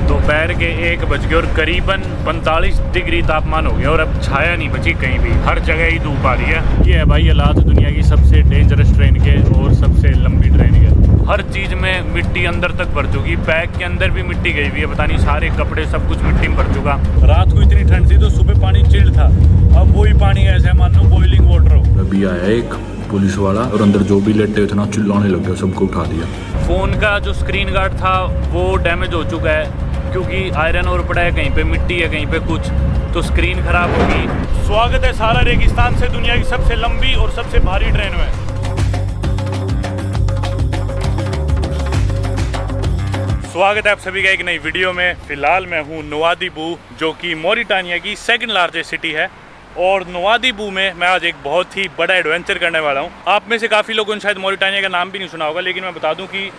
दोपहर के 1 बज गए और करीबन 45 डिग्री तापमान हो गया और अब छाया नहीं बची कहीं भी, हर जगह ही धूप आ रही है। ये है भाई हालात दुनिया की सबसे डेंजरस ट्रेन के और सबसे लंबी ट्रेन के। हर चीज़ में मिट्टी अंदर तक भर चुकी, बैग के अंदर भी मिट्टी गई हुई है, पता नहीं सारे कपड़े सब कुछ मिट्टी में भर चुका। रात को इतनी ठंड थी तो सुबह पानी चिल्ड था, अब वही पानी ऐसे मान लो बॉइलिंग वाटर हो। अभी आया एक पुलिस वाला और अंदर जो भी लेटे हुए थे ना चिल्लाने लग गया, सबको उठा दिया। फ़ोन का जो स्क्रीन गार्ड था वो डैमेज हो चुका है क्योंकि आयरन और पड़ा है, कहीं पे मिट्टी है कहीं पे कुछ, तो स्क्रीन खराब होगी। स्वागत है सारा रेगिस्तान से दुनिया की सबसे लंबी और सबसे भारी ट्रेन में। स्वागत है आप सभी का एक नई वीडियो में। फिलहाल मैं हूँ नवादीबू, जो कि मोरिटानिया की सेकंड लार्जेस्ट सिटी है। और नवादीबू में मैं आज एक बहुत ही बड़ा एडवेंचर करने वाला हूँ। आप में से काफ़ी लोगों ने शायद मोरिटानिया का नाम भी नहीं सुना होगा, लेकिन मैं बता दूँ कि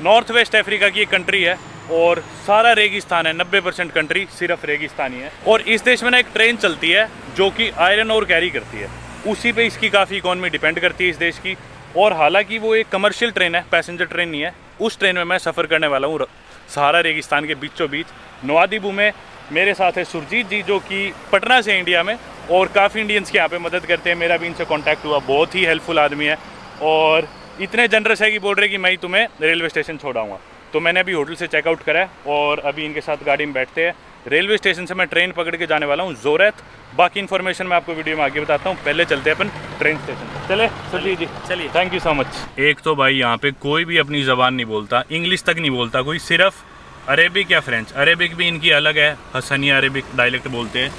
नॉर्थ वेस्ट अफ्रीका की एक कंट्री है और सारा रेगिस्तान है, 90% कंट्री सिर्फ रेगिस्तानी है। और इस देश में ना एक ट्रेन चलती है जो कि आयरन और कैरी करती है, उसी पे इसकी काफ़ी इकॉनमी डिपेंड करती है इस देश की। और हालांकि वो एक कमर्शियल ट्रेन है, पैसेंजर ट्रेन नहीं है। उस ट्रेन में मैं सफ़र करने वाला हूँ सहारा रेगिस्तान के बीचों बीच नवादीबू में। मेरे साथ है सुरजीत जी, जो कि पटना से इंडिया में, और काफ़ी इंडियंस के यहाँ पे मदद करते हैं। मेरा भी इनसे कांटेक्ट हुआ, बहुत ही हेल्पफुल आदमी है और इतने जनरस है कि बोल रहे कि मैं ही तुम्हें रेलवे स्टेशन छोड़ाऊँगा। तो मैंने अभी होटल से चेकआउट करा है और अभी इनके साथ गाड़ी में बैठते हैं। रेलवे स्टेशन से मैं ट्रेन पकड़ के जाने वाला हूँ जोरत। बाकी इन्फॉर्मेशन मैं आपको वीडियो में आगे बताता हूँ। पहले चलते हैं अपन ट्रेन स्टेशन। चले सुरजीत जी, चलिए। Thank you so much. एक तो भाई यहाँ पे कोई भी अपनी ज़बान नहीं बोलता, इंग्लिश तक नहीं बोलता कोई, सिर्फ अरेबिक या फ्रेंच। अरेबिक भी इनकी अलग है, हसनिया अरेबिक डायलेक्ट बोलते हैं।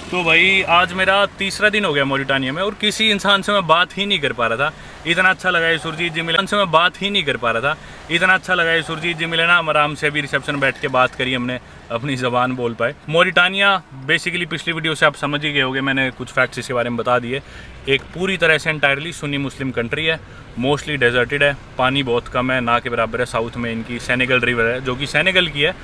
तो भाई आज मेरा तीसरा दिन हो गया मोरिटानिया में और किसी इंसान से मैं बात ही नहीं कर पा रहा था। इतना अच्छा लगा है सुरजीत जी मिले, से मैं बात ही नहीं कर पा रहा था। इतना अच्छा लगा है सुरजीत जी मिले ना, हम आराम से अभी रिसेप्शन बैठ के बात करी, हमने अपनी ज़बान बोल पाए। मोरिटानिया बेसिकली पिछली वीडियो से आप समझ ही गए होंगे, मैंने कुछ फैक्ट्स इसके बारे में बता दिए। एक पूरी तरह से एंटायरली सुन्नी मुस्लिम कंट्री है, मोस्टली डेजर्टेड है, पानी बहुत कम है, ना के बराबर है। साउथ में इनकी सेनेगल रिवर है जो कि सेनेगल की है,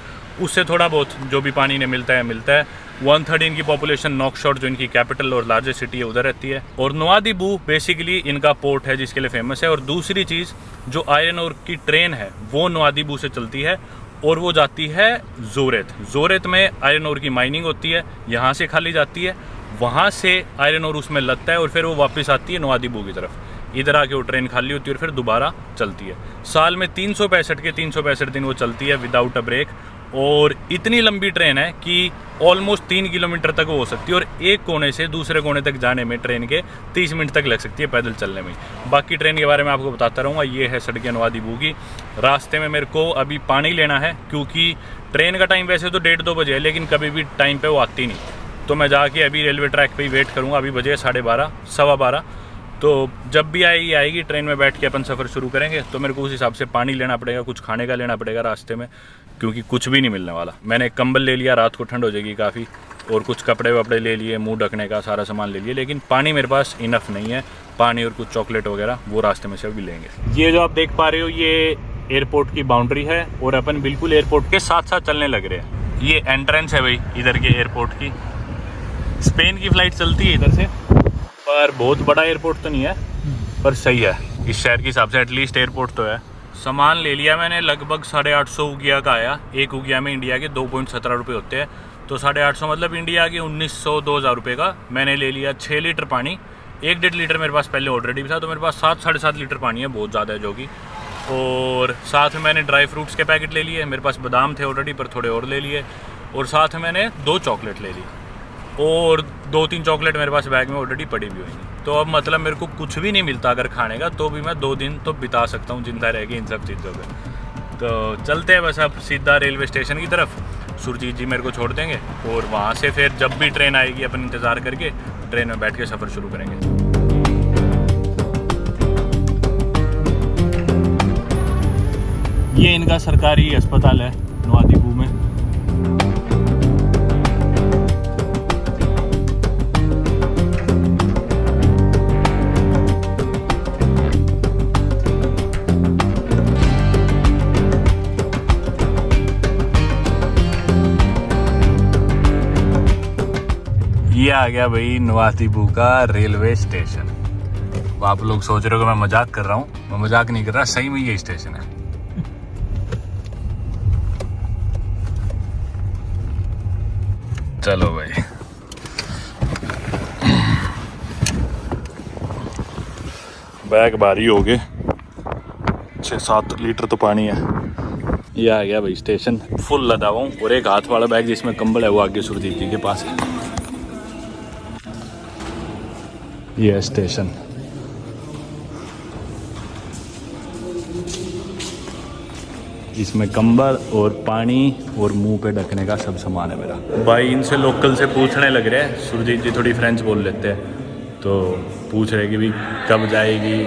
उससे थोड़ा बहुत जो भी पानी इन्हें मिलता है। 1/3 इनकी पॉपुलेशन नॉकशॉट, जो इनकी कैपिटल और लार्जेस्ट सिटी है, उधर रहती है। और नवादीबू बेसिकली इनका पोर्ट है जिसके लिए फेमस है। और दूसरी चीज़, जो आयरन ओर की ट्रेन है वो नवादीबू से चलती है और वो जाती है जोरत। जोरत में आयरन ओर की माइनिंग होती है, यहाँ से खाली जाती है, वहाँ से आयरन ओर उसमें लगता है और फिर वो वापस आती है नवादीबू की तरफ। इधर आके वो ट्रेन खाली होती है और फिर दोबारा चलती है। साल में 365 दिन वो चलती है विदाउट अ ब्रेक। और इतनी लंबी ट्रेन है कि ऑलमोस्ट 3 किलोमीटर तक वो हो सकती है और एक कोने से दूसरे कोने तक जाने में ट्रेन के 30 मिनट तक लग सकती है पैदल चलने में। बाकी ट्रेन के बारे में आपको बताता रहूँगा। ये है सड़कें नवादीबू की। रास्ते में मेरे को अभी पानी लेना है क्योंकि ट्रेन का टाइम वैसे तो 1:30-2 बजे है, लेकिन कभी भी टाइम पे वो आती नहीं। तो मैं जाके अभी रेलवे ट्रैक पे ही वेट करूँगा। अभी बजे 12:30 12:15। तो जब भी आएगी ट्रेन में बैठ के अपन सफ़र शुरू करेंगे। तो मेरे को उस हिसाब से पानी लेना पड़ेगा, कुछ खाने का लेना पड़ेगा रास्ते में, क्योंकि कुछ भी नहीं मिलने वाला। मैंने एक कंबल ले लिया, रात को ठंड हो जाएगी काफ़ी, और कुछ कपड़े वपड़े ले लिए, मुंह ढकने का सारा सामान ले लिए, लेकिन पानी मेरे पास इनफ नहीं है। पानी और कुछ चॉकलेट वगैरह वो रास्ते में से भी लेंगे। ये जो आप देख पा रहे हो ये एयरपोर्ट की बाउंड्री है और अपन बिल्कुल एयरपोर्ट के साथ साथ चलने लग रहे हैं। ये एंट्रेंस है भाई इधर के एयरपोर्ट की। स्पेन की फ़्लाइट चलती है इधर से, पर बहुत बड़ा एयरपोर्ट तो नहीं है, पर सही है इस शहर के हिसाब से, एटलीस्ट एयरपोर्ट तो है। सामान ले लिया मैंने, लगभग 850 उगिया का आया। एक उगिया में इंडिया के 2.17 रुपये होते हैं, तो 850 मतलब इंडिया के 1900-2000 रुपये का। मैंने ले लिया 6 लीटर पानी, 1-1.5 लीटर मेरे पास पहले ऑलरेडी भी था, तो मेरे पास 7-7.5 लीटर पानी है, बहुत ज़्यादा है जो कि। और साथ में मैंने ड्राई फ्रूट्स के पैकेट ले लिए, मेरे पास बादाम थे ऑलरेडी पर थोड़े और ले लिए। और साथ में मैंने 2 चॉकलेट ले ली और 2-3 चॉकलेट मेरे पास बैग में ऑलरेडी पड़ी भी हुई। तो अब मतलब मेरे को कुछ भी नहीं मिलता अगर खाने का, तो भी मैं 2 दिन तो बिता सकता हूँ जिंदा रह के इन सब चीज़ों पे। तो चलते हैं बस अब सीधा रेलवे स्टेशन की तरफ। सुरजीत जी मेरे को छोड़ देंगे और वहाँ से फिर जब भी ट्रेन आएगी अपन इंतज़ार करके ट्रेन में बैठ के सफ़र शुरू करेंगे। ये इनका सरकारी अस्पताल है नवादीबू में। ये आ गया भाई नवादीबू का रेलवे स्टेशन। आप लोग सोच रहे हो कि मैं मजाक कर रहा हूँ, मैं मजाक नहीं कर रहा, सही में ये स्टेशन है। चलो भाई, बैग भारी हो गए, 6-7 लीटर तो पानी है। ये आ गया भाई स्टेशन, फुल लदा हुआ हूँ। और एक हाथ वाला बैग जिसमें कंबल है वो आगे सुरजीत जी के पास है। ये है स्टेशन। इसमें कंबल और पानी और मुंह पे ढकने का सब सामान है मेरा। भाई इनसे लोकल से पूछने लग रहे हैं, सुरजीत जी थोड़ी फ्रेंच बोल लेते हैं, तो पूछ रहे कि भी कब जाएगी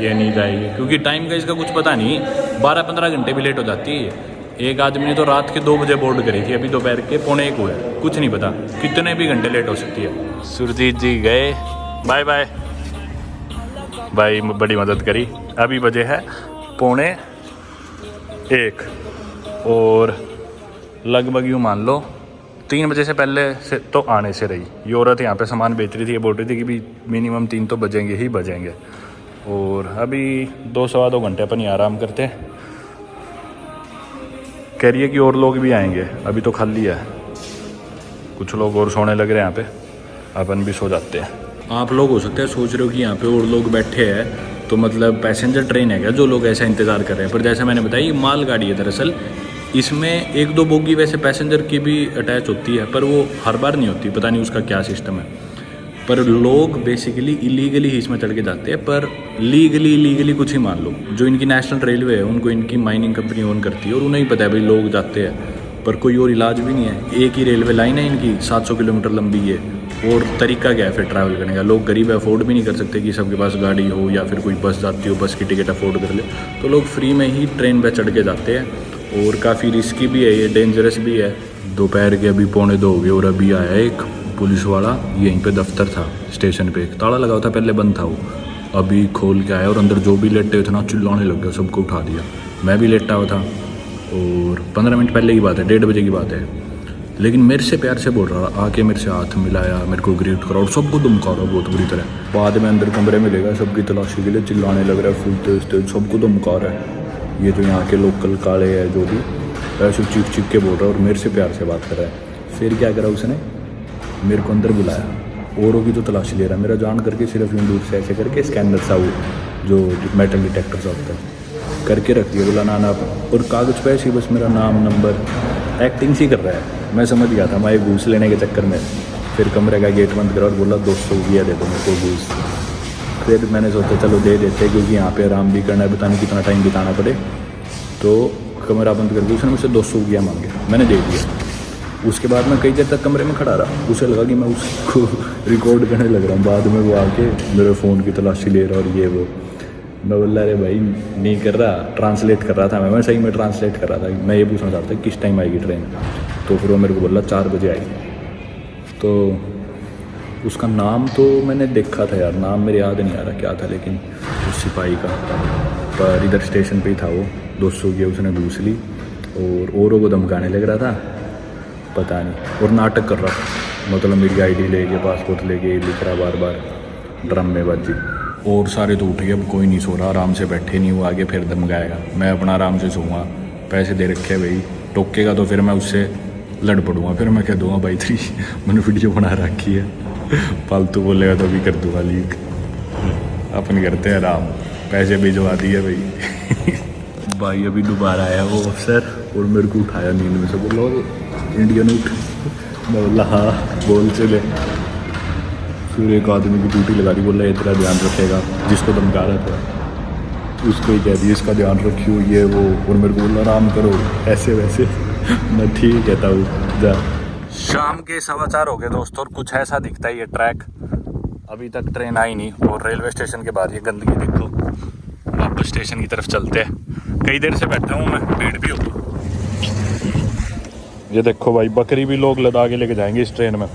या नहीं जाएगी, क्योंकि टाइम का इसका कुछ पता नहीं, 12-15 घंटे भी लेट हो जाती है। एक आदमी ने तो रात के 2 बजे बोर्ड करी थी, अभी दोपहर के 1:45 हुए, कुछ नहीं पता कितने भी घंटे लेट हो सकती है। सुरजीत जी गए, बाय बाय भाई, बड़ी मदद करी। अभी बजे है 1:45 और लगभग यूँ मान लो 3 बजे से पहले से तो आने से रही। ये औरत यहाँ पे सामान बेच रही थी, ये बोल रही थी कि भी मिनिमम 3 तो बजेंगे ही बजेंगे। और अभी 2-2.25 घंटे अपन ही आराम करते हैं। कह रही है कि और लोग भी आएंगे, अभी तो खाली है, कुछ लोग और सोने लग रहे हैं यहाँ पे, अपन भी सो जाते हैं। आप लोग हो सकते हैं सोच रहे हो कि यहाँ पे और लोग बैठे हैं तो मतलब पैसेंजर ट्रेन है क्या जो लोग ऐसा इंतज़ार कर रहे हैं, पर जैसे मैंने बताया ये माल गाड़ी है दरअसल। इसमें 1-2 बोगी वैसे पैसेंजर की भी अटैच होती है, पर वो हर बार नहीं होती, पता नहीं उसका क्या सिस्टम है। पर लोग बेसिकली इलीगली ही इसमें चढ़ के जाते हैं, पर लीगली कुछ ही मान लो। जो इनकी नेशनल रेलवे है उनको इनकी माइनिंग कंपनी ओन करती है और उन्हें ही पता है भाई लोग जाते हैं, पर कोई और इलाज भी नहीं है। एक ही रेलवे लाइन है इनकी, 700 किलोमीटर लंबी है, और तरीका क्या है फिर ट्रैवल करने का। लोग गरीब अफोर्ड भी नहीं कर सकते कि सबके पास गाड़ी हो या फिर कोई बस जाती हो, बस की टिकट अफोर्ड कर ले, तो लोग फ्री में ही ट्रेन पर चढ़ के जाते हैं। और काफ़ी रिस्की भी है ये, डेंजरस भी है। दोपहर के अभी 1:45 हो गए और अभी आया एक पुलिस वाला, यहीं पे दफ्तर था स्टेशन पे, ताला लगा हुआ था, पहले बंद था वो, अभी खोल के आया और अंदर जो भी लेटे हुए थे ना चिल्लाने लग गया, सबको उठा दिया। मैं भी लेटा हुआ था और 15 मिनट पहले की बात है, 1:30 बजे की बात है, लेकिन मेरे से प्यार से बोल रहा, आके मेरे से हाथ मिलाया, मेरे को ग्रीट करा और सबको धमका रहा बहुत बुरी तरह। बाद में अंदर कमरे में लेगा, सबकी तलाशी के लिए चिल्लाने लग रहा है, फुल तेज सबको धमका रहा है। ये जो यहाँ के लोकल काले है जो भी, ऐसे चीख के बोल रहा है और मेरे से प्यार से बात कर रहा है। फिर क्या करा उसने, मेरे को अंदर बुलाया, औरों की तो तलाशी ले रहा है, मेरा जान करके सिर्फ यूँ दूर से ऐसे करके स्कैनर सा वो जो मेटल डिटेक्टर सा होता है करके रख दिया, बोला ना और कागज़ पे ऐसे बस मेरा नाम नंबर एक्टिंग सी कर रहा है। मैं समझ गया था मैं घूस लेने के चक्कर में। फिर कमरे का गेट बंद करा और बोला 200 रुपया दे दो मेरे को घूस। फिर मैंने सोचा चलो दे देते, क्योंकि यहाँ पे आराम भी करना है, पता नहीं कितना टाइम बिताना पड़े। तो कमरा बंद करके उसने मुझसे 200 रुपया मांगे, मैंने दे दिया। उसके बाद मैं कई देर तक कमरे में खड़ा रहा, उसे लगा कि मैं उसको रिकॉर्ड करने लग रहा हूँ। बाद में वो आके मेरे फ़ोन की तलाशी ले रहा और ये वो। मैं बोला अरे भाई नहीं कर रहा, ट्रांसलेट कर रहा था मैं सही में ट्रांसलेट कर रहा था। मैं ये पूछना चाहता किस टाइम आएगी ट्रेन, तो फिर वो मेरे को बोला 4 बजे आएगी। तो उसका नाम तो मैंने देखा था यार, नाम मेरे याद नहीं आ रहा क्या था, लेकिन उस सिपाही का, पर इधर स्टेशन पे ही था वो। 200 की उसने घूस ली और औरों को धमकाने लग रहा था, पता नहीं, और नाटक कर रहा था, मतलब मेरी आईडी लेके पासपोर्ट लेके लिख रहा बार बार ड्रामेबाजी। और सारे तो उठ गए, अब कोई नहीं सो रहा, आराम से बैठे नहीं, वो आगे फिर धमकाएगा, मैं अपना आराम से सोऊंगा। पैसे दे रखे भाई, टोकेगा तो फिर मैं उससे लड़ पड़ूंगा, फिर मैं कह दूँगा भाई तेरी मैंने वीडियो बना रखी है, फालतू बोलेगा तो भी कर दूँगा लीक। अपन करते हैं आराम, पैसे भिजवा दिए भाई। भाई अभी दोबारा आया वो अफसर और मेरे को उठाया नींद में से, बोला इंडियन उठ। मैं बोला हाँ बोल चले। फिर एक आदमी की ड्यूटी लगा दी, बोला ये तेरा ध्यान रखेगा, जिसको धमका रहा था उसको ही कह दिया इसका ध्यान रखियो ये वो, और मेरे को बोला आराम करो ऐसे वैसे। मैं ठीक कहता हूँ जा। शाम के 4:15 हो गए दोस्तों और कुछ ऐसा दिखता है ये ट्रैक, अभी तक ट्रेन आई नहीं। और रेलवे स्टेशन के बाहर ये गंदगी देख लो। वापस स्टेशन की तरफ चलते हैं, कई देर से बैठा हूँ मैं, भीड़ भी होगी। ये देखो भाई बकरी भी लोग लदा के लेके जाएंगे इस ट्रेन में,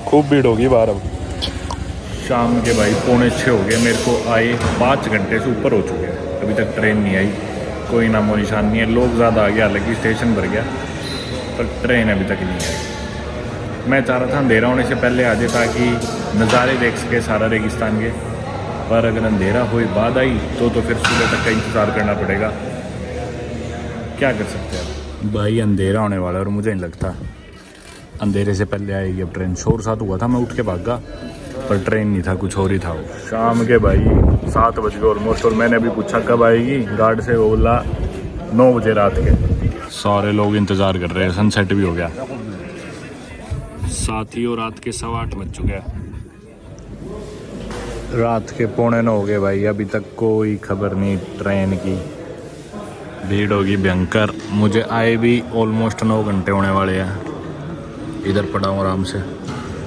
खूब भीड़ होगी बाहर। अब शाम के भाई 5:45 हो गए, मेरे को आए 5 घंटे से ऊपर हो चुके हैं, अभी तक ट्रेन नहीं आई, कोई नामो निशान नहीं है। लोग ज़्यादा आ गया, हालांकि स्टेशन भर गया, पर ट्रेन अभी तक नहीं आई। मैं चाह रहा था अंधेरा होने से पहले आ जाए ताकि नज़ारे देख सके सारा रेगिस्तान के, पर अगर अंधेरा हुई बाद आई तो फिर सुबह तक का इंतज़ार करना पड़ेगा, क्या कर सकते हैं। भाई अंधेरा होने वाला है और मुझे नहीं लगता अंधेरे से पहले आएगी अब ट्रेन। शोर साथ हुआ था, मैं उठ के भागा, पर ट्रेन नहीं था, कुछ और ही था वो। शाम के भाई 7 बज गए ऑलमोस्ट, और मैंने अभी पूछा कब आएगी गार्ड से, वो बोला 9 बजे रात के। सारे लोग इंतज़ार कर रहे हैं, सनसेट भी हो गया। साथ ही और रात के 8:15 बज चुके हैं। रात के 8:45 हो गए भाई, अभी तक कोई खबर नहीं ट्रेन की। भीड़ होगी भयंकर। मुझे आए भी ऑलमोस्ट 9 घंटे होने वाले हैं। इधर पड़ा हूँ आराम से,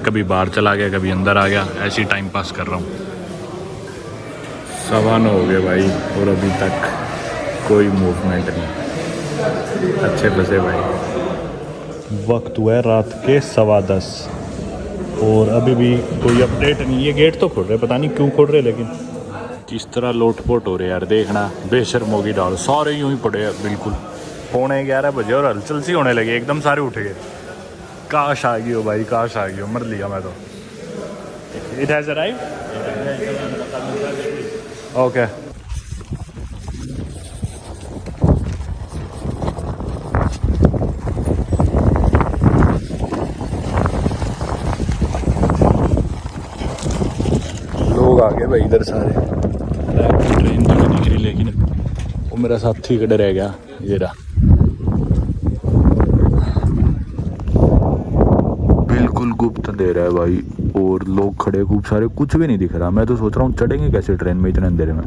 कभी बाहर चला गया कभी अंदर आ गया, ऐसे ही टाइम पास कर रहा हूँ। 9:15 हो गए भाई और अभी तक कोई मूवमेंट नहीं। अच्छे फंसे भाई। वक्त हुआ है रात के 10:15 और अभी भी कोई अपडेट नहीं है। गेट तो खोल रहे, पता नहीं क्यों खोल रहे, लेकिन किस तरह लोटपोट हो रहे यार, देखना बेशर्मोगी डाल। सारे यूं ही पड़े हैं बिल्कुल। 11:15 बजे और हलचल सी होने लगी, एकदम सारे उठ गए। काश आ गई हो भाई, काश आ गई हो, मर लिया मैं तो। It has arrived. ओके लोग आ गए भाई इधर सारे। ट्रेन तो नहीं दिख रही, लेकिन वो मेरा साथी खड़े रह गया, ये रहा। बिल्कुल गुप्त दे रहा है भाई, और लोग खड़े खूब सारे, कुछ भी नहीं दिख रहा। मैं तो सोच रहा हूँ चढ़ेंगे कैसे ट्रेन में इतने अंधेरे में।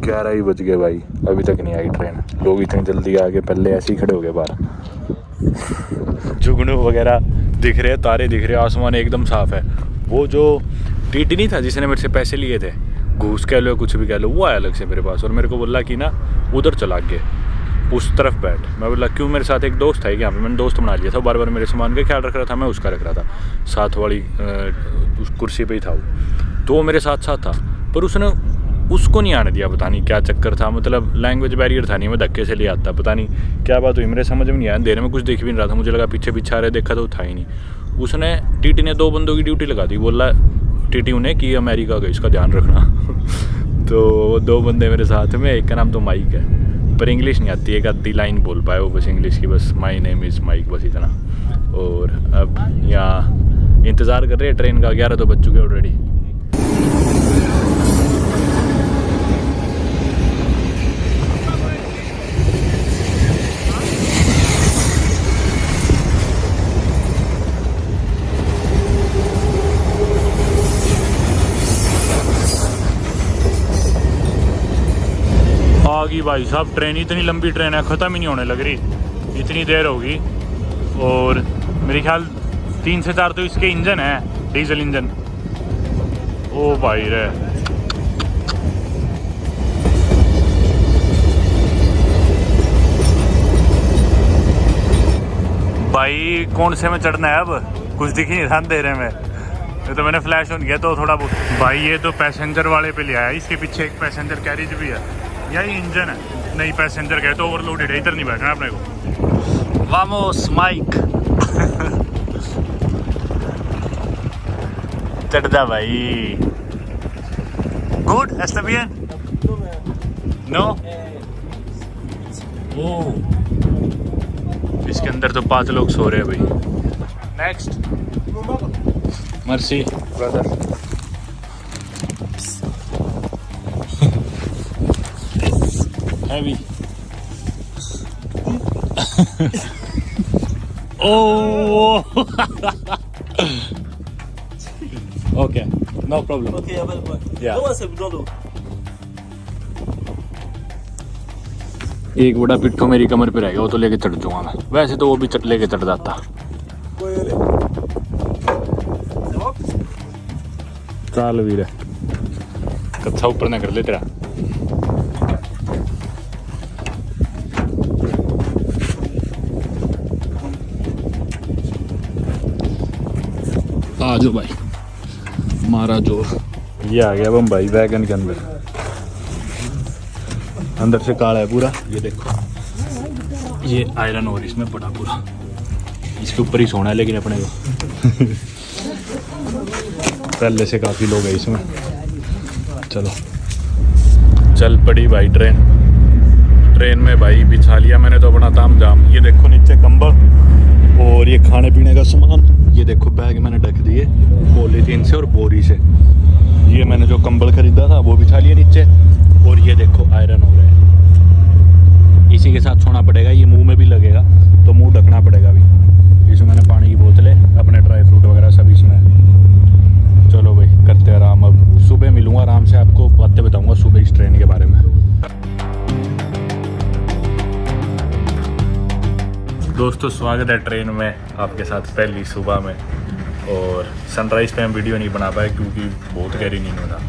11 ही बज गए भाई, अभी तक नहीं आई ट्रेन। लोग इतनी जल्दी आ गए, पहले ऐसे ही खड़े हो गए बाहर। जुगनू वगैरह दिख रहे, तारे दिख रहे, आसमान एकदम साफ है। वो जो टीटी नहीं था जिसने मेरे से पैसे लिए थे, घूस कह लो कुछ भी कह लो, वो आया अलग से मेरे पास और मेरे को बोला कि ना उधर चला के उस तरफ बैठ। मैं बोला क्यों, मेरे साथ एक दोस्त है, कि यहाँ पे मैंने दोस्त बना लिया था, बार बार मेरे सामान का ख्याल रख रहा था, मैं उसका रख रहा था। साथ वाली उस कुर्सी पे ही था वो, तो वो मेरे साथ साथ था, पर उसने उसको नहीं आने दिया। पता नहीं क्या चक्कर था, मतलब लैंग्वेज बैरियर था नहीं, मैं धक्के से ले आता, पता नहीं क्या बात हुई, मेरे समझ में नहीं आया। अंधेरे में कुछ दिख भी नहीं रहा था, मुझे लगा पीछे पीछे आ रहे, देखा तो था ही नहीं। उसने टीटी ने 2 बंदों की ड्यूटी लगा दी, बोला टीटी उन्हें कि अमेरिका का इसका ध्यान रखना। तो 2 बंदे मेरे साथ में, एक का नाम तो माइक है, पर इंग्लिश नहीं आती, एक आधी लाइन बोल पाए वो बस इंग्लिश की, बस माई नेम इज़ माइक, बस इतना। और अब यहाँ इंतज़ार कर रहे हैं ट्रेन का। 11 तो बज चुके ऑलरेडी। आ गई भाई साहब ट्रेन। इतनी लंबी ट्रेन है, ख़त्म ही नहीं होने लग रही, इतनी देर होगी। और मेरे ख्याल 3 से 4 तो इसके इंजन है, डीजल इंजन। ओ भाई रे, भाई कौन से में चढ़ना है अब, कुछ दिख ही नहीं रहा अंधेरे में। ये तो मैंने फ्लैश ऑन किया तो थोड़ा बहुत। भाई ये तो पैसेंजर वाले पे ले आया, इसके पीछे एक पैसेंजर कैरिज भी है, यही इंजन है। नहीं पैसेंजर गए तो ओवरलोडेड है, इधर नहीं बैठना अपने को। Vamos mic. चढ़ जा भाई। Good एस्टबियन no. ओह इसके अंदर तो 5 लोग सो रहे हैं भाई। Next mercy brother. Heavy. Oh okay no problem. Okay, available. Yeah. No, I said we don't do. एक बड़ा पिट्ठू मेरी कमर पे रह गया, वो तो लेके चढ़ जाऊंगा मैं। वैसे तो वो भी लेके चढ़ जाता। चल वीर कच्छा ऊपर ना कर ले तेरा। आ जाओ भाई, मारा जोर। ये आ गया बम्बई वैगन के अंदर। अंदर से काला है पूरा, ये देखो, ये आयरन और इसमें पड़ा पूरा। इसके ऊपर ही सोना है लेकिन अपने को। पहले से काफ़ी लोग हैं इसमें। चलो चल पड़ी भाई ट्रेन में भाई बिछा लिया मैंने तो अपना ताम जाम। ये देखो नीचे कंबल और ये खाने पीने का सामान, ये देखो बैग मैंने ढक दिए पॉलीथीन से और बोरी से। ये मैंने जो कंबल खरीदा था वो बिछा लिया नीचे, और ये देखो आयरन हो रहा है, इसी के साथ सोना पड़ेगा। ये मुंह में भी लगेगा तो मुंह ढकना पड़ेगा अभी। इसमें मैंने पानी की बोतलें, अपने ड्राई फ्रूट वगैरह सब इसमें। चलो भाई करते हैं आराम, अब सुबह मिलूंगा आराम से, आपको बातें बताऊंगा सुबह इस ट्रेन के बारे में। दोस्तों स्वागत है ट्रेन में आपके साथ पहली सुबह में। और सनराइज़ पे हम वीडियो नहीं बना पाए क्योंकि बहुत गहरी नींद में था।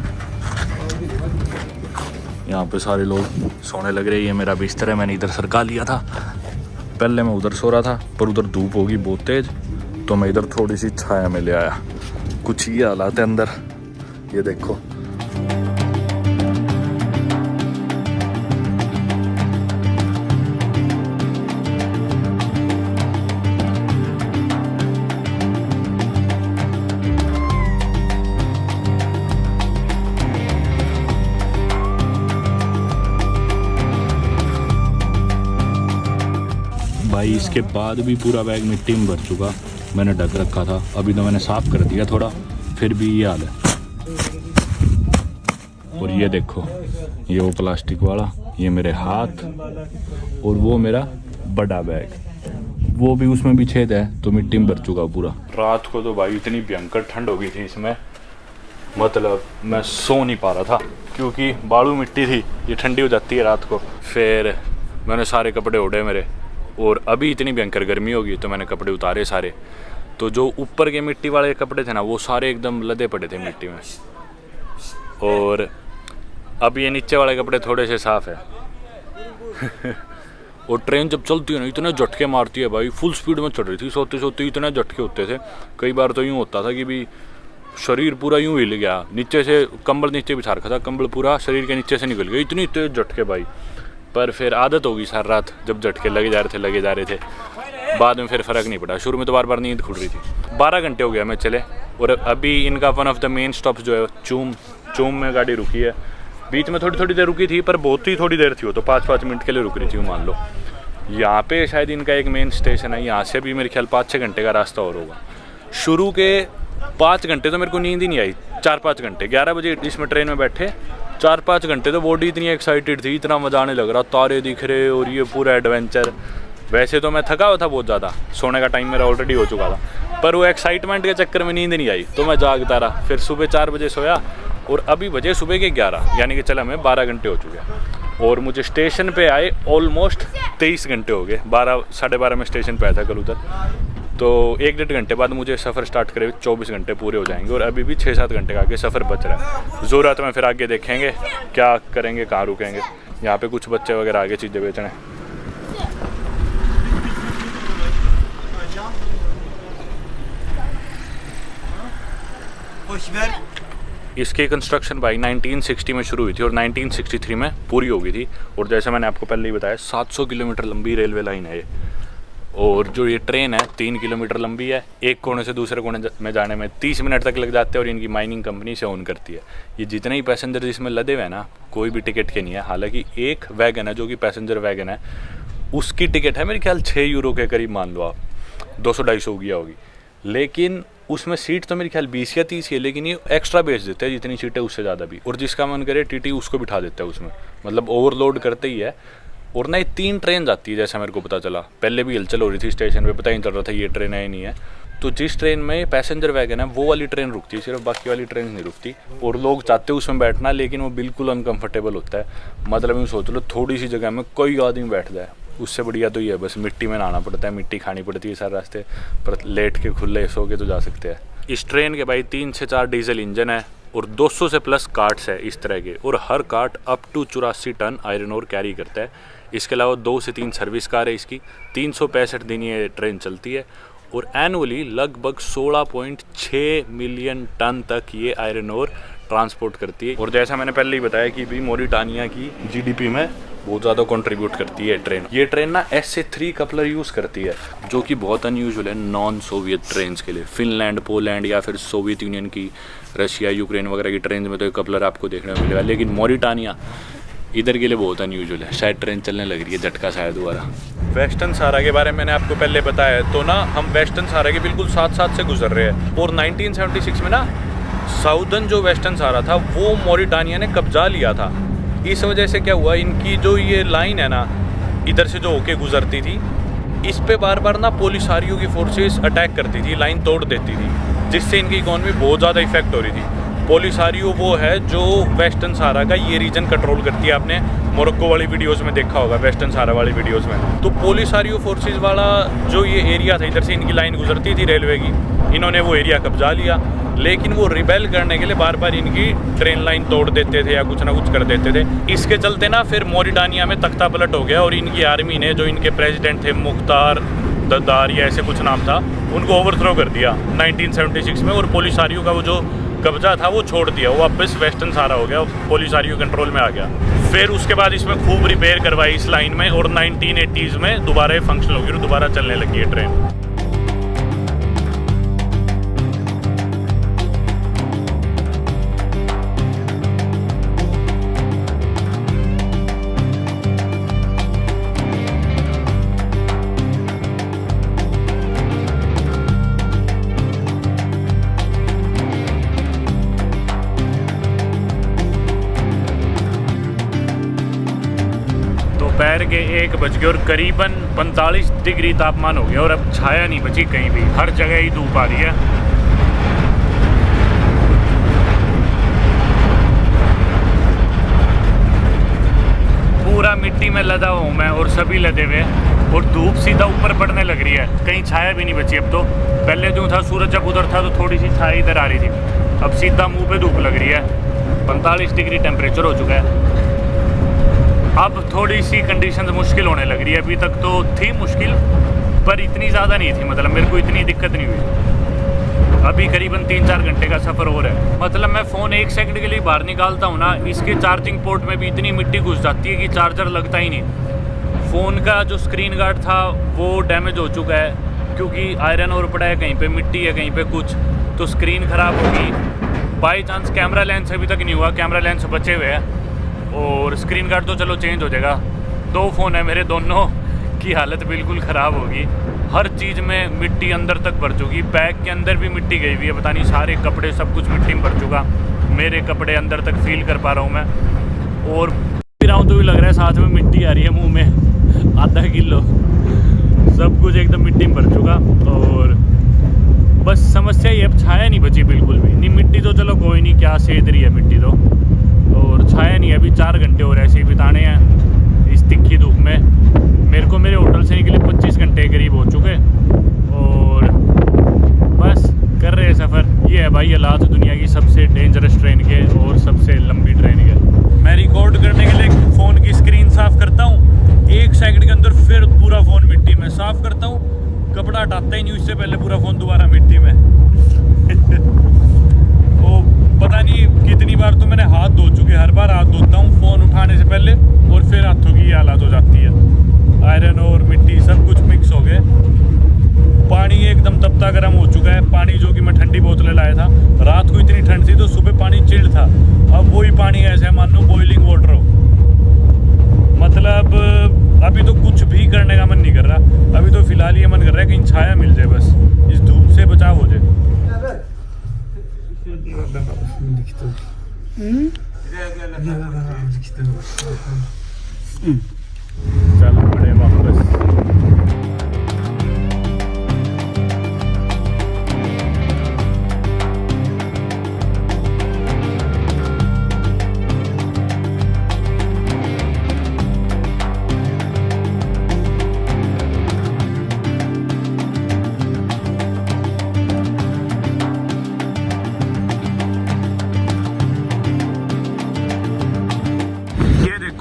यहाँ पे सारे लोग सोने लग रहे हैं। ये मेरा बिस्तर है, मैंने इधर सरका लिया था। पहले मैं उधर सो रहा था पर उधर धूप होगी बहुत तेज़, तो मैं इधर थोड़ी सी छाया में ले आया। कुछ ये हालात है अंदर, ये देखो। भाई इसके बाद भी पूरा बैग मिट्टी में भर चुका, मैंने ढक रखा था। अभी तो मैंने साफ कर दिया थोड़ा, फिर भी ये हाल है। और ये देखो, ये वो प्लास्टिक वाला, ये मेरे हाथ, और वो मेरा बड़ा बैग, वो भी उसमें भी छेद है तो मिट्टी में भर चुका पूरा। रात को तो भाई इतनी भयंकर ठंड हो गई थी इसमें, मतलब मैं सो नहीं पा रहा था क्योंकि बालू मिट्टी थी, ये ठंडी हो जाती है रात को। फिर मैंने सारे कपड़े ओढ़े मेरे, और अभी इतनी भयंकर गर्मी होगी तो मैंने कपड़े उतारे सारे। तो जो ऊपर के मिट्टी वाले कपड़े थे ना, वो सारे एकदम लदे पड़े थे मिट्टी में। और अब ये नीचे वाले कपड़े थोड़े से साफ़ है। और ट्रेन जब चलती है ना, इतने झटके मारती है भाई, फुल स्पीड में चल रही थी, सोते सोते इतने झटके होते थे। कई बार तो यूँ होता था कि भी शरीर पूरा यूँ हिल गया, नीचे से कंबल नीचे बिछा रखा था, कंबल पूरा शरीर के नीचे से निकल गया, इतनी तेज झटके भाई। पर फिर आदत होगी सारी रात जब झटके लगे जा रहे थे। बाद में फिर फ़र्क नहीं पड़ा, शुरू में तो बार बार नींद खुल रही थी। 12 घंटे हो गया हमें चले, और अभी इनका one of the main stops जो है चूम में गाड़ी रुकी है। बीच में थोड़ी देर रुकी थी, पर बहुत ही थोड़ी देर थी, वो तो 5-5 मिनट के लिए रुक रही थी मान लो। यहाँ पे शायद इनका एक मेन स्टेशन है, यहाँ से भी मेरे ख्याल 5-6 घंटे का रास्ता और होगा। शुरू के 5 घंटे तो मेरे को नींद ही नहीं आई, 4-5 घंटे, 11 बजे इसमें ट्रेन में बैठे, 4-5 घंटे तो बॉडी इतनी एक्साइटेड थी, इतना मजा आने लग रहा, तारे दिख रहे और ये पूरा एडवेंचर। वैसे तो मैं थका हुआ था बहुत ज़्यादा, सोने का टाइम मेरा ऑलरेडी हो चुका था, पर वो एक्साइटमेंट के चक्कर में नींद नहीं आई तो मैं जागता रहा। फिर सुबह 4 बजे सोया, और अभी बजे सुबह के 11, यानी कि चला मैं 12 घंटे हो चुके हैं। और मुझे स्टेशन पे आए ऑलमोस्ट 23 घंटे हो गए। 12-12:30 में स्टेशन पे आया था कल उधर, तो 1-1.5 घंटे बाद मुझे सफ़र स्टार्ट करे 24 घंटे पूरे हो जाएंगे। और अभी भी 6-7 घंटे का आगे सफ़र बच रहा है। ज़रूरत में फिर आगे देखेंगे क्या करेंगे, कहाँ रुकेंगे। यहाँ पे कुछ बच्चे वगैरह आगे चीज़ें बेचने। इसकी कंस्ट्रक्शन भाई 1960 में शुरू हुई थी और 1963 में पूरी हो गई थी। और जैसे मैंने आपको पहले ही बताया, 700 किलोमीटर लंबी रेलवे लाइन है ये। और जो ये ट्रेन है 3 किलोमीटर लंबी है, एक कोने से दूसरे कोने में जाने में 30 मिनट तक लग जाते हैं। और इनकी माइनिंग कंपनी से ओन करती है। ये जितने ही पैसेंजर इसमें लदे हुए हैं ना, कोई भी टिकट के नहीं है। हालांकि एक वैगन है जो कि पैसेंजर वैगन है, उसकी टिकट है मेरे ख्याल 6 यूरो के करीब, मान लो आप 200-250 हो गया होगी। लेकिन उसमें सीट तो मेरे ख्याल 20 या 30 है, लेकिन ये एक्स्ट्रा बेच देते हैं, जितनी सीटें उससे ज़्यादा भी। और जिसका मन करे टीटी उसको बिठा देता है उसमें, मतलब ओवरलोड करते ही है। और ना ये 3 ट्रेन जाती है जैसा मेरे को पता चला। पहले भी हलचल हो रही थी स्टेशन पे, पता ही नहीं चल रहा था ये ट्रेन है ही नहीं है। तो जिस ट्रेन में पैसेंजर वैगन है वो वाली ट्रेन रुकती है सिर्फ, बाकी वाली ट्रेन नहीं रुकती। और लोग चाहते हैं उसमें बैठना, लेकिन वो बिल्कुल अनकम्फर्टेबल होता है। मतलब यूँ सोच लो, थोड़ी सी जगह में कोई आदमी बैठ जाए, उससे बढ़िया तो ये है बस मिट्टी में नहाना पड़ता है, मिट्टी खानी पड़ती है सारे रास्ते, पर लेट के खुले सो के तो जा सकते हैं। इस ट्रेन के भाई 3 से 4 डीजल इंजन है और 200 से प्लस कार्ट्स है इस तरह के। और हर cart up to 84 ton iron ore carry करता है। इसके अलावा 2 से 3 सर्विस कार है इसकी। 365 दिन ये ट्रेन चलती है। और एनुअली लगभग 16.6 मिलियन टन तक ये आयरन ओर ट्रांसपोर्ट करती है। और जैसा मैंने पहले ही बताया कि भी मोरिटानिया की जीडीपी में बहुत ज़्यादा कंट्रीब्यूट करती है ट्रेन। ये ट्रेन ना SA3 कपलर यूज़ करती है, जो कि बहुत अनयूजुअल है नॉन सोवियत ट्रेन के लिए। फिनलैंड, पोलैंड या फिर सोवियत यूनियन की, रशिया, यूक्रेन वगैरह की ट्रेन में तो ये कपलर आपको देखने को मिलेगा। लेकिन मोरिटानिया इधर के लिए बहुत अनयूजुअल है। शायद ट्रेन चलने लग रही है, झटका शायद दोबारा। वेस्टर्न सहारा के बारे में मैंने आपको पहले बताया, तो ना हम वेस्टर्न सहारा के बिल्कुल साथ साथ से गुजर रहे हैं। और 1976 में ना साउदर्न जो वेस्टर्न सहारा था वो मॉरिटानिया ने कब्जा लिया था। इस वजह से क्या हुआ, इनकी जो ये लाइन है ना इधर से जो होके गुजरती थी, इस पे बार बार ना पोलिसारियो की फोर्सेस अटैक करती थी, लाइन तोड़ देती थी, जिससे इनकी इकॉनमी बहुत ज़्यादा इफेक्ट हो रही थी। पोलिसारियो वो है जो वेस्टर्न सहारा का ये रीजन कंट्रोल करती है। आपने मोरक्को वाली वीडियोस में देखा होगा, वेस्टर्न सहारा वाली वीडियोस में। तो पोलिसारियो फोर्सेस वाला जो ये एरिया था, इधर से इनकी लाइन गुजरती थी रेलवे की, इन्होंने वो एरिया कब्जा लिया। लेकिन वो रिबेल करने के लिए बार बार इनकी ट्रेन लाइन तोड़ देते थे या कुछ ना कुछ कर देते थे। इसके चलते ना फिर मॉरिटानिया में तख्ता पलट हो गया और इनकी आर्मी ने, जो इनके प्रेसिडेंट थे मुख्तार दद्दार या ऐसे कुछ नाम था, उनको ओवरथ्रो कर दिया 1976 में। और पोलिसारियो का वो जो कब्जा था वो छोड़ दिया, वो वापस वेस्टर्न सहारा हो गया, पोलिसारियो कंट्रोल में आ गया। फिर उसके बाद इसमें खूब रिपेयर करवाई इस लाइन में, और 1980s में दोबारा फंक्शनल होगी और दोबारा चलने लगी है ट्रेन। दोपहर के 1 बज गए और करीबन 45 डिग्री तापमान हो गया और अब छाया नहीं बची कहीं भी, हर जगह ही धूप आ रही है। पूरा मिट्टी में लदा हूँ मैं और सभी लदे हुए, और धूप सीधा ऊपर पड़ने लग रही है, कहीं छाया भी नहीं बची अब तो। पहले जो था सूरज जब उधर था तो थोड़ी सी छाया इधर आ रही थी, अब सीधा मुंह पे धूप लग रही है। 45 डिग्री टेम्परेचर हो चुका है। अब थोड़ी सी कंडीशन मुश्किल होने लग रही है, अभी तक तो थी मुश्किल पर इतनी ज़्यादा नहीं थी, मतलब मेरे को इतनी दिक्कत नहीं हुई। अभी करीबन 3-4 घंटे का सफ़र हो रहा है। मतलब मैं फ़ोन 1 सेकंड के लिए बाहर निकालता हूँ ना, इसके चार्जिंग पोर्ट में भी इतनी मिट्टी घुस जाती है कि चार्जर लगता ही नहीं। फ़ोन का जो स्क्रीन गार्ड था वो डैमेज हो चुका है, क्योंकि आयरन और पड़ा है, कहीं पे मिट्टी है, कहीं पे कुछ, तो स्क्रीन ख़राब होगी। बाई चांस कैमरा लेंस अभी तक नहीं हुआ, कैमरा लेंस बचे हुए हैं, और स्क्रीन गार्ड तो चलो चेंज हो जाएगा। 2 फ़ोन है मेरे, दोनों की हालत बिल्कुल ख़राब होगी। हर चीज़ में मिट्टी अंदर तक भर चुकी, बैग के अंदर भी मिट्टी गई हुई है, पता नहीं सारे कपड़े सब कुछ मिट्टी में भर चुका। मेरे कपड़े अंदर तक फील कर पा रहा हूँ मैं, और पी रहा हूँ तो भी लग रहा है साथ में मिट्टी आ रही है मुँह में, आधा किलो, सब कुछ एकदम मिट्टी में भर चुका। और बस समस्या ये, अब छाया नहीं बची बिल्कुल भी नहीं। मिट्टी तो चलो कोई नहीं, क्या सेध रही है मिट्टी तो, और छाया नहीं। अभी 4 घंटे हो रहे ऐसे ही बिताने हैं इस तिखी धूप में। मेरे को मेरे होटल से निकले 25 घंटे करीब हो चुके, और बस कर रहे हैं सफ़र। ये है भाई हालात दुनिया की सबसे डेंजरस ट्रेन के और सबसे लंबी ट्रेन के। मैं रिकॉर्ड करने के लिए फ़ोन की स्क्रीन साफ़ करता हूँ, 1 सेकंड के अंदर फिर पूरा फ़ोन मिट्टी में। साफ़ करता हूँ, कपड़ा हटाता ही नहीं, उससे पहले पूरा फ़ोन दोबारा मिट्टी में। पता नहीं कितनी बार तो मैंने हाथ धो चुके, हर बार हाथ धोता हूँ फ़ोन उठाने से पहले, और फिर हाथों की हालत हो जाती है। आयरन और मिट्टी सब कुछ मिक्स हो गए। पानी एकदम तपता गर्म हो चुका है, पानी जो कि मैं ठंडी बोतलें लाया था। रात को इतनी ठंड थी तो सुबह पानी चिल्ड था, अब वही पानी ऐसा है मान लो बॉइलिंग वाटर हो। मतलब अभी तो कुछ भी करने का मन नहीं कर रहा। अभी तो फ़िलहाल ये मन कर रहा है कहीं छाया मिल जाए, बस इस धूप से बचाव हो जाए। चल बड़े वापस।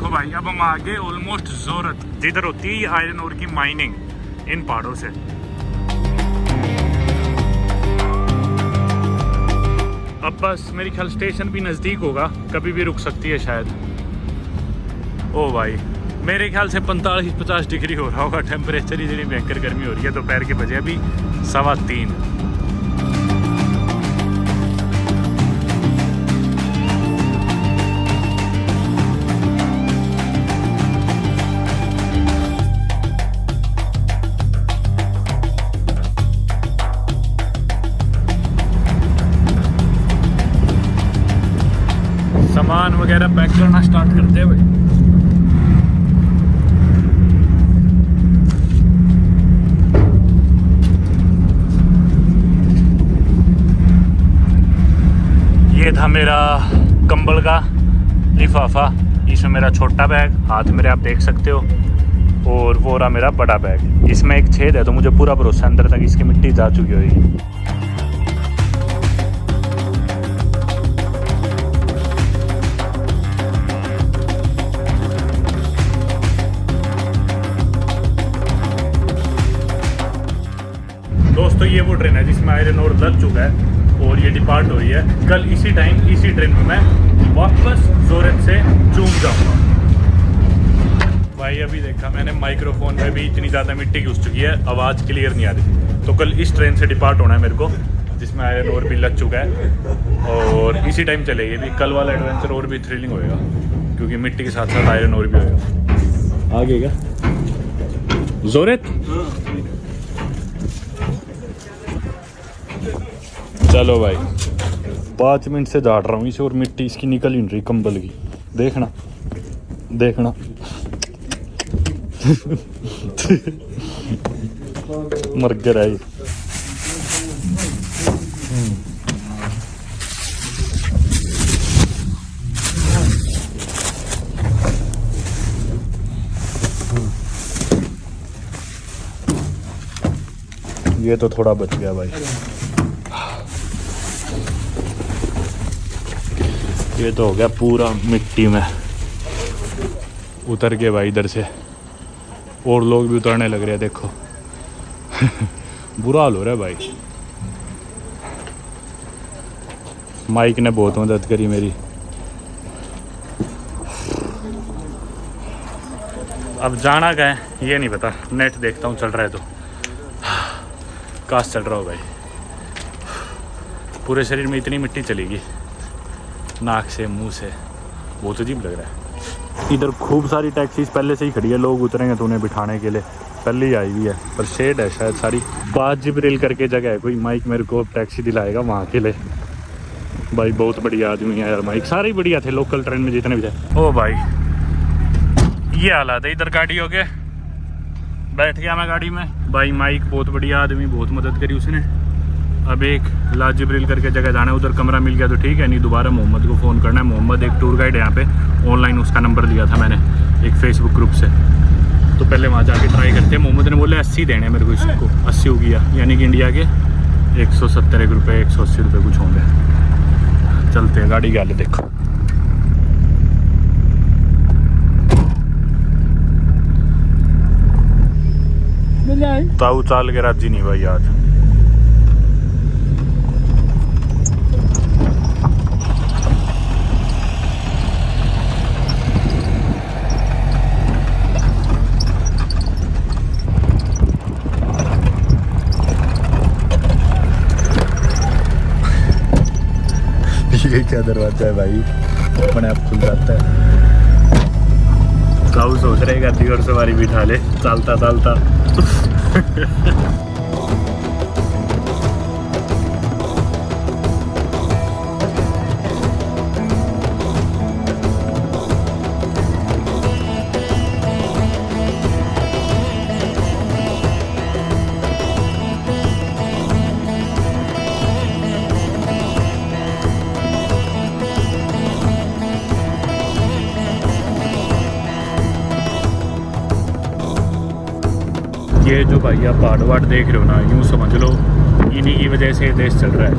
भाई अब हम आगे ऑलमोस्ट जोरत, जिधर होती है आयरन ओर की माइनिंग इन पहाड़ों से। अब बस मेरी ख्याल स्टेशन भी नज़दीक होगा, कभी भी रुक सकती है शायद। ओ भाई मेरे ख्याल से 45-50 डिग्री हो रहा होगा टेम्परेचर, इतनी भयंकर गर्मी हो रही है। दोपहर के बजे अभी 3:15। वगैरह पैक करना स्टार्ट करते हैं भाई। ये था मेरा कंबल का लिफाफा, इसमें मेरा छोटा बैग, हाथ मेरे आप देख सकते हो, और वो रहा मेरा बड़ा बैग। इसमें एक छेद है तो मुझे पूरा भरोसा अंदर तक इसकी मिट्टी जा चुकी होगी। दोस्तों ये वो ट्रेन है जिसमें आयरन ओर लग चुका है और ये डिपार्ट हो रही है। कल इसी टाइम इसी ट्रेन में मैं वापस जोरत से चूम जाऊंगा। भाई अभी देखा मैंने माइक्रोफोन में भी इतनी ज़्यादा मिट्टी घुस चुकी है, आवाज़ क्लियर नहीं आ रही। तो कल इस ट्रेन से डिपार्ट होना है मेरे को, जिसमें आयरन ओर भी लग चुका है और इसी टाइम चलेगी भी। कल वाला एडवेंचर और भी थ्रिलिंग होएगा क्योंकि मिट्टी के साथ साथ आयरन ओर भी होएगा। आगे क्या जोरत, चलो भाई 5 मिनट से झाड़ रहा हूँ इसे और मिट्टी इसकी निकल ही नहीं रही कंबल की। देखना देखना मर गया है। ये तो थोड़ा बच गया भाई। ये तो हो गया पूरा मिट्टी में उतर के भाई इधर से, और लोग भी उतरने लग रहे हैं देखो। बुरा हाल हो रहा है भाई। माइक ने बहुत मदद करी मेरी। अब जाना क्या है ये नहीं पता, नेट देखता हूँ चल रहा है तो। काश चल रहा हो भाई। पूरे शरीर में इतनी मिट्टी चलेगी, नाक से मुंह से, बहुत अजीब लग रहा है। इधर खूब सारी टैक्सीज पहले से ही खड़ी है, लोग उतरेंगे तो उन्हें बिठाने के लिए पहले ही आई हुई है, पर शेड है शायद सारी। 5 जिब्रिल करके जगह है, कोई माइक मेरे को टैक्सी दिलाएगा वहाँ के लिए। भाई बहुत बढ़िया आदमी है यार माइक, सारे ही बढ़िया थे लोकल ट्रेन में जितने भी थे। ओ भाई ये हालात है इधर गाड़ियों के। बैठ गया मैं गाड़ी में भाई। माइक बहुत बढ़िया आदमी, बहुत मदद करी उसने। अब एक लाल जिब्रिल करके जगह जाना है, उधर कमरा मिल गया तो ठीक है, नहीं दोबारा मोहम्मद को फ़ोन करना है। मोहम्मद एक टूर गाइड है यहाँ पे, ऑनलाइन उसका नंबर लिया था मैंने एक फेसबुक ग्रुप से, तो पहले वहाँ जाके ट्राई करते हैं। मोहम्मद ने बोले 80 देने हैं मेरे को, इसको 80 हो गया, यानी कि इंडिया के 170 रुपये 180 रुपये कुछ होंगे। चलते हैं गाड़ी गाले देखो। ताऊ चाल के राजी नहीं भाई आज। ये क्या दरवाजा है भाई, अपने आप खुल जाता है। ताऊ सोच रहे गद्दी और सवारी बिठा ले, चलता चलता। ये जो भाई आप पहाड़ वाड़ देख रहे हो ना, यूँ समझ लो इन्हीं की वजह से देश चल रहा है,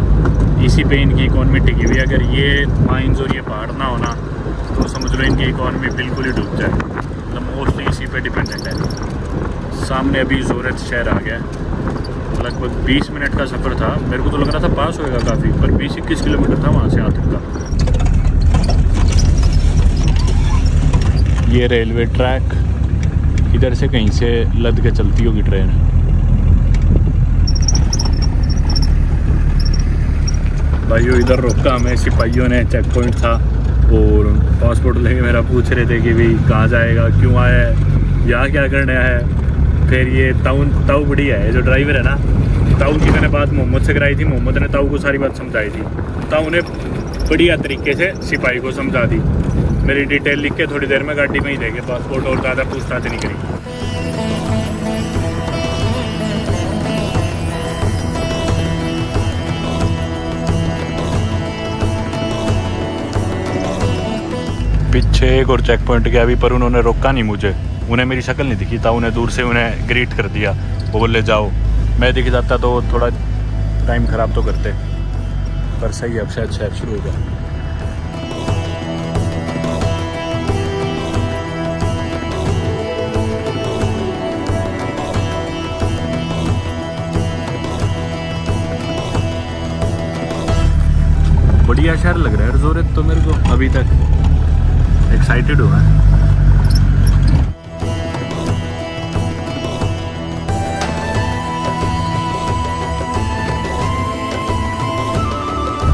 इसी पे इनकी इकॉनमी टिकी हुई है। अगर ये माइंस और ये पहाड़ ना होना तो समझ लो इनकी इकॉनमी बिल्कुल ही डूब जाए। मतलब मोस्टली इसी पे डिपेंडेंट है। सामने अभी जोरत शहर आ गया, लगभग 20 मिनट का सफ़र था। मेरे को तो लग रहा था पास होएगा काफ़ी, पर 20-21 किलोमीटर था वहाँ से यहाँ तक का। ये रेलवे ट्रैक, इधर से कहीं से लद के चलती होगी ट्रेन। भाइयों इधर रोका हमें सिपाहियों ने, चेक पॉइंट था, और पासपोर्ट लेके मेरा पूछ रहे थे कि भाई कहाँ जाएगा, क्यों आया है, यहाँ क्या करने आया है। फिर ये ताऊ बढ़िया है जो ड्राइवर है ना, ताऊ की मैंने बात मोहम्मद से कराई थी। मोहम्मद ने ताऊ को सारी बात समझाई थी। ताऊ ने बढ़िया तरीके से सिपाही को समझा दी। मेरी डिटेल लिख के थोड़ी देर में गाड़ी में ही देंगे, पासपोर्ट और ज़्यादा पूछताछ नहीं करी। पीछे एक और चेक पॉइंट गया अभी, पर उन्होंने रोका नहीं मुझे। उन्हें मेरी शक्ल नहीं दिखी था, उन्हें दूर से उन्हें ग्रीट कर दिया। वो बोले जाओ, मैं दिख जाता तो थोड़ा टाइम ख़राब तो करते, पर सही है, अब शायद शहर शुरू हो गया। बढ़िया शहर लग रहा है जोरेत तो मेरे को, अभी तक एक्साइटेड हुआ है।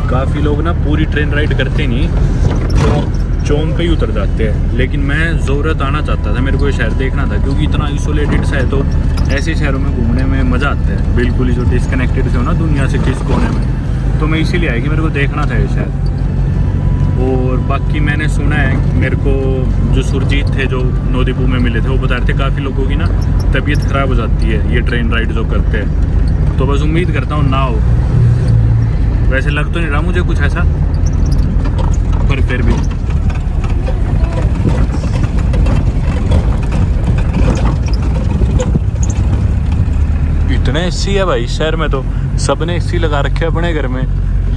काफ़ी लोग ना पूरी ट्रेन राइड करते नहीं, तो चौम पे ही उतर जाते हैं, लेकिन मैं जोरत आना चाहता था, मेरे को ये शहर देखना था, क्योंकि इतना आइसोलेटेड सा है, तो ऐसे शहरों में घूमने में मज़ा आता है, बिल्कुल ही जो डिस्कनेक्टेड हो ना दुनिया से किस कोने में, तो मैं इसीलिए आया कि मेरे को देखना था ये शहर। और बाकी मैंने सुना है, मेरे को जो सुरजीत थे जो नौदीपू में मिले थे, वो बता रहे थे काफ़ी लोगों की ना तबीयत ख़राब हो जाती है ये ट्रेन राइड जो करते हैं, तो बस उम्मीद करता हूँ ना हो। वैसे लग तो नहीं रहा मुझे कुछ ऐसा, पर फिर भी इतने एसी है भाई शहर में, तो सबने एसी लगा रखे है अपने घर में।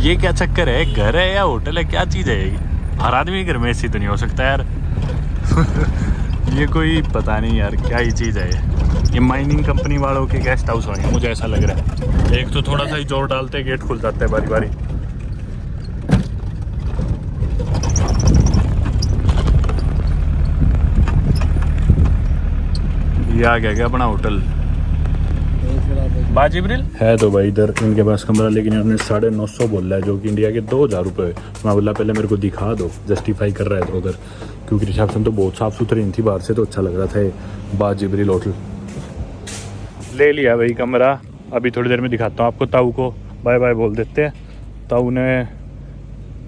ये क्या चक्कर है, घर है या होटल है, क्या चीज़ है ये? हर आदमी के घर में एसी तो नहीं हो सकता यार। ये कोई पता नहीं यार क्या ही चीज़ है ये माइनिंग कंपनी वालों के गेस्ट हाउस होंगे, मुझे ऐसा लग रहा है। एक तो थोड़ा सा ही जोर डालते हैं, गेट खुल जाता है बारी बारी। ये आ गया क्या अपना होटल बाजिब्रिल है, तो भाई इधर इनके पास कमरा, लेकिन इन्होंने 950 बोला है, जो कि इंडिया के 2000 रुपये। मैं बोला पहले मेरे को दिखा दो, जस्टिफाई कर रहा है तो उधर, क्योंकि रिसेप्शन तो बहुत साफ़ सुथरी नहीं थी, बाहर से तो अच्छा लग रहा था ये बाजिब्रिल होटल। ले लिया भाई कमरा, अभी थोड़ी देर में दिखाता हूँ आपको। ताऊ को बाय बाय बोल देते हैं। ताऊ ने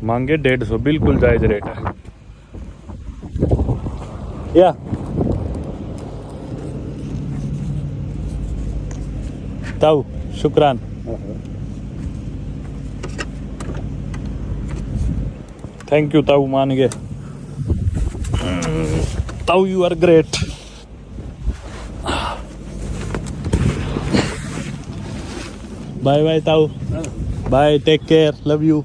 मांगे 150, बिल्कुल जायज़ रेट है। या ताऊ शुक्रान। थैंक यू ताऊ, मान गए। ताऊ you are great. Bye bye ताऊ, bye, take care, love you.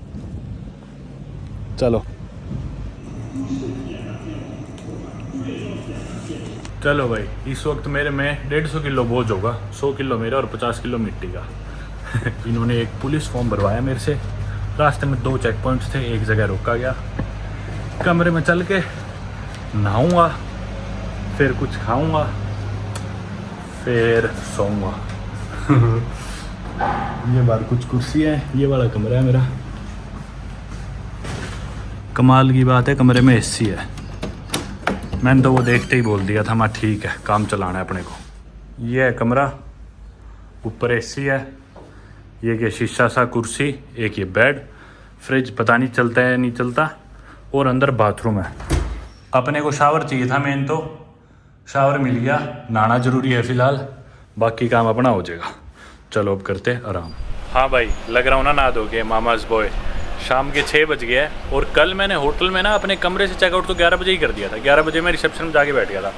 चलो चलो भाई, इस वक्त मेरे में 150 किलो बोझ होगा, 100 किलो मेरा और 50 किलो मिट्टी का। इन्होंने एक पुलिस फॉर्म भरवाया मेरे से। रास्ते में 2 चेक पॉइंट्स थे, एक जगह रोका गया। कमरे में चल के नहाऊंगा, फिर कुछ खाऊंगा, फिर सोऊंगा। ये बार कुछ कुर्सी है, ये वाला कमरा है मेरा। कमाल की बात है, कमरे में एसी है। मैंने तो वो देखते ही बोल दिया था, मैं ठीक है, काम चलाना है अपने को। ये है कमरा, ऊपर एसी है, ये क्या शीशा सा कुर्सी, एक ये बेड, फ्रिज पता नहीं चलता है नहीं चलता, और अंदर बाथरूम है। अपने को शावर चाहिए था, मेन तो शावर मिल गया। नहाना ज़रूरी है फ़िलहाल, बाकी काम अपना हो जाएगा। चलो अब करते हैं आराम। हाँ भाई, लग रहा हूँ ना नहा दोगे मामाज बॉय। शाम के 6 बज गए हैं, और कल मैंने होटल में ना अपने कमरे से चेकआउट तो 11 बजे ही कर दिया था। 11 बजे मैं रिसेप्शन में जाके बैठ गया था,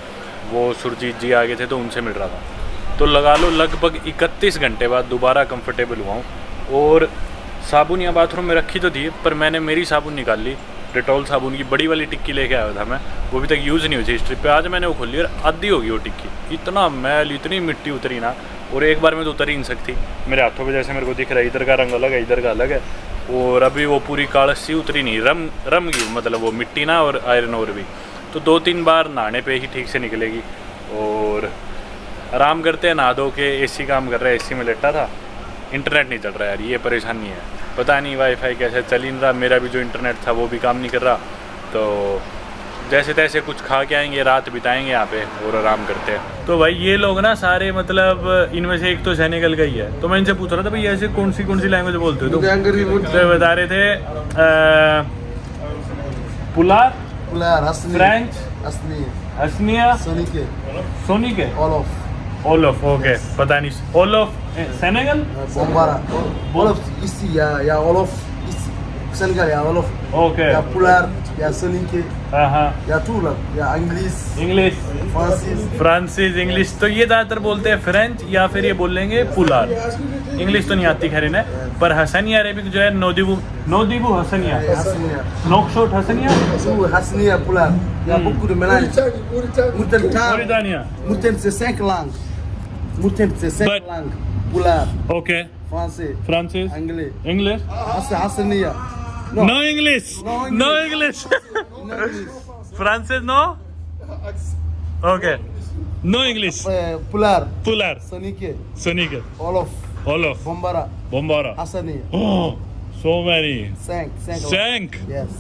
वो सुरजीत जी आ गए थे तो उनसे मिल रहा था। तो लगा लो लगभग 31 घंटे बाद दोबारा कंफर्टेबल हुआ हूँ। और साबुन या बाथरूम में रखी तो थी, पर मैंने मेरी साबुन निकाल ली, डेटॉल साबुन की बड़ी वाली टिक्की लेके आया था मैं, वो अभी तक यूज़ नहीं हुई थी इस ट्रिप पे। आज मैंने वो खोल ली और आधी होगी वो टिक्की। इतना मैल, इतनी मिट्टी उतरी ना, और एक बार में तो उतर ही नहीं सकती। मेरे हाथों पे जैसे मेरे को दिख रहा है, इधर का रंग अलग है, इधर का अलग है। और अभी वो पूरी कालस सी उतरी नहीं, रम गई, मतलब वो मिट्टी ना और आयरन और भी। तो 2-3 बार नहाने पे ही ठीक से निकलेगी। और आराम करते हैं, नहा धो के। एसी काम कर रहा है, एसी में लेटा था। इंटरनेट नहीं चल रहा यार, ये परेशानी है। पता नहीं वाईफाई कैसे चल ही नहीं रहा। मेरा भी जो इंटरनेट था वो भी काम नहीं कर रहा। तो जैसे तैसे कुछ खा के आएंगे, रात बिताएंगे यहाँ पे और आराम करते हैं। तो भाई ये लोग ना सारे, मतलब इनमें से एक तो सेनेगल का ही है। तो मैं इनसे पूछ रहा था भाई ऐसे कौन सी लैंग्वेज बोलते हो? तो बता रहे थे पुलार Pular, Hasni. French, Hasni. Hasnia, Sonike. Sonike, Olof. Olof, okay, पता नहीं, Olof, Senegal, Bombara. Olof. Ici, il y a Olof. Ici. Sénégal, il y a Olof. Il y okay, a Pular, il y a Sonike. हाँ, Il y a tout là. Il y a Anglais, English, Francis. Francis, English, तो ये ज़्यादातर बोलते हैं French या फिर ये बोल लेंगे पुलार। इंग्लिश तो नहीं आती खैर इन्हें, पर हसनिया अरेबिक जो है नोदीबू हसनिया, Hasnia. नोकशोट हसनिया, Tout Hasnia, Pular. Il y a beaucoup de mélanges. Mourten, Mauritania, Mourten, c'est 5 langues. Mourten, c'est 5 But- langues. Pular, okay, français, फ्रांसीस, anglais. English, Hasnia. No English, No no English, No English. फ्रांसीस no, okay, no English, Pular, Pular, Sonike, Sonike, Olof, Wolof, Bombara, Bambara, Hasania. so many, 5 langues. Cinq. Yes.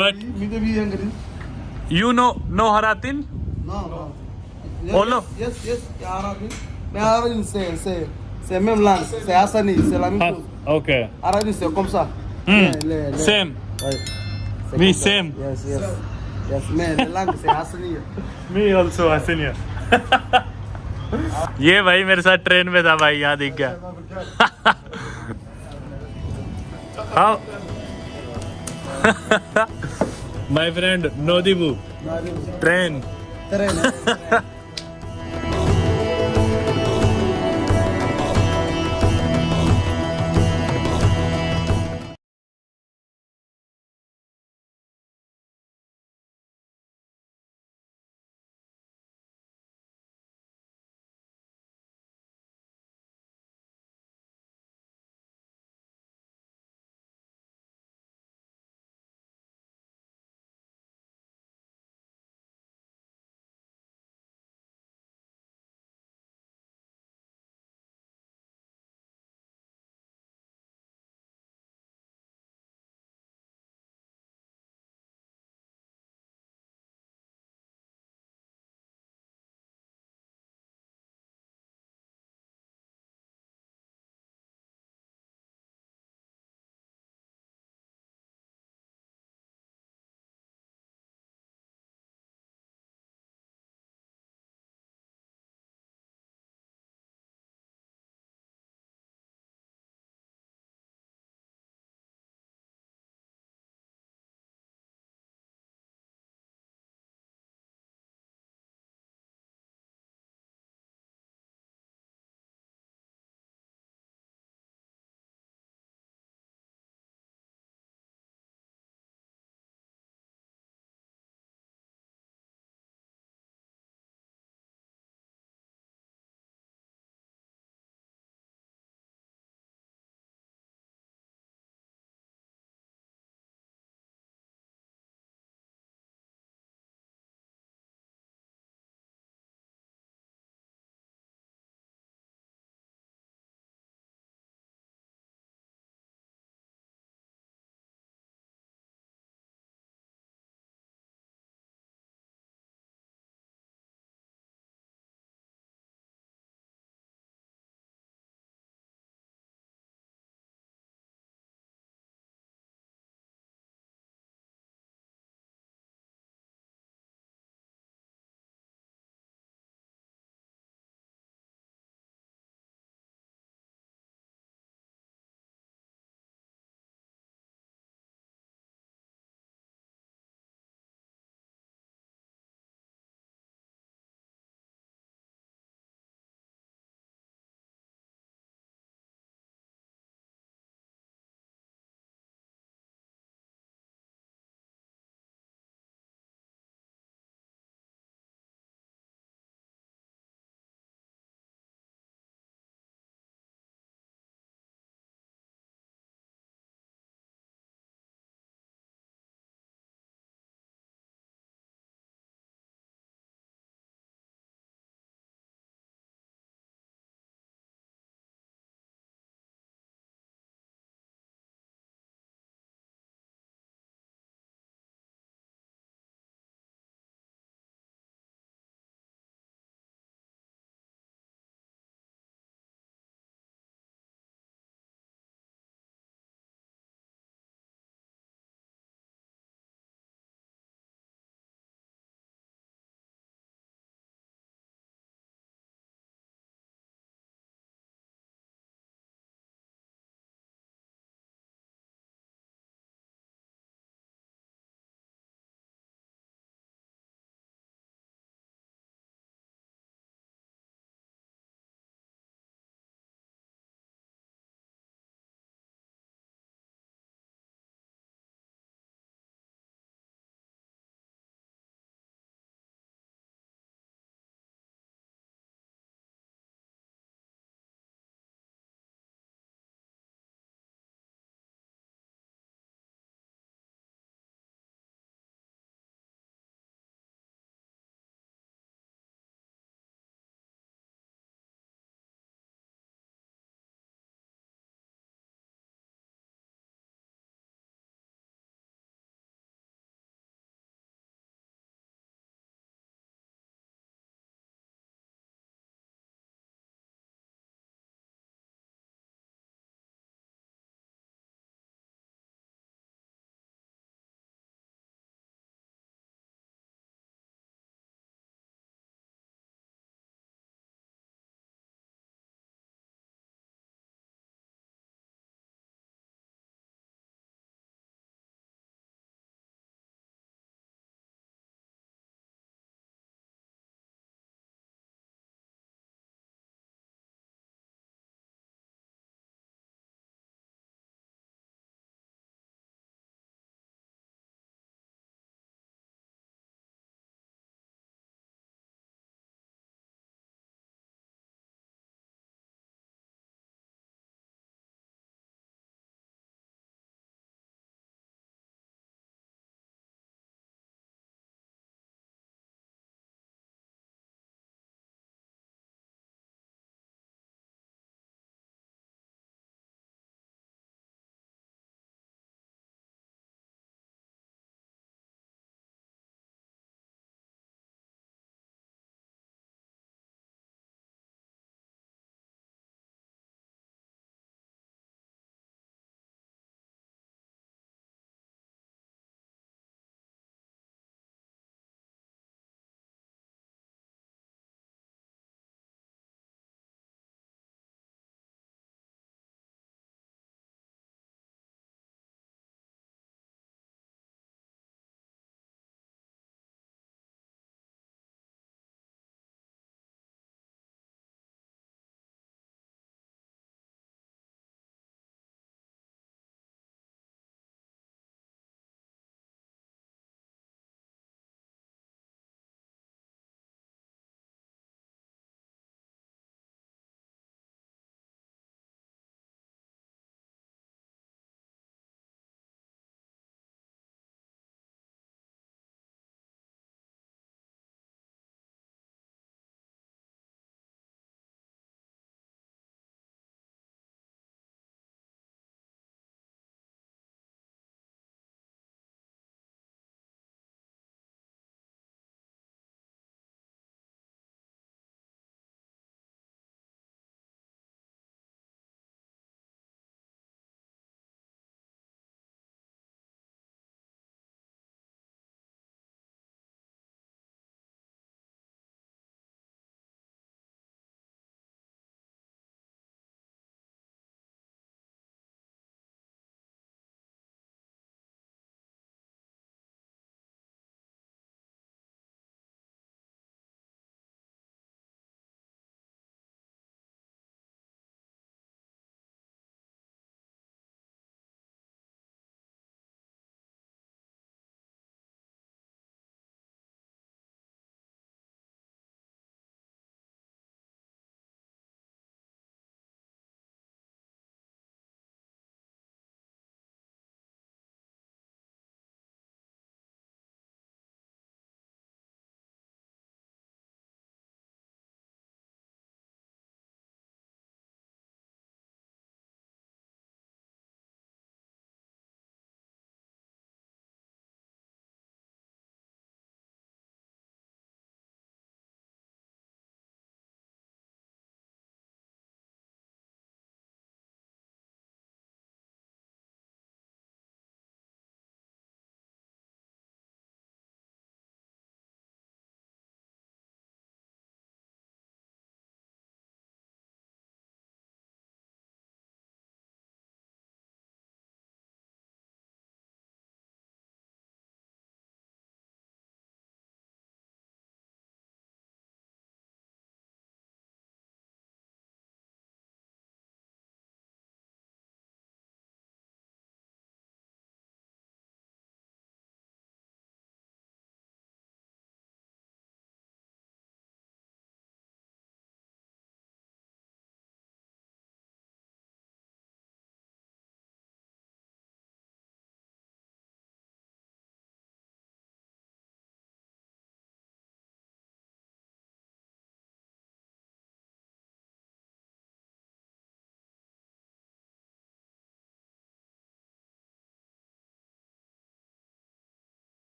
but Midebi Hungary? you know Haratin? No. Olof? Yes, yeah, Arabic. Mais Arabic, c'est même langue. C'est Hassani, c'est la même Ah, chose. okay, Arabic, c'est comme ça. same, Ouais. C'est me comme ça. same. Yes, mais la langue, c'est Hassani. Me also Hassaniya. ये भाई मेरे साथ train में था भाई, यहाँ दिख गया। हाँ माय फ्रेंड नोदीबू ट्रेन Terrain.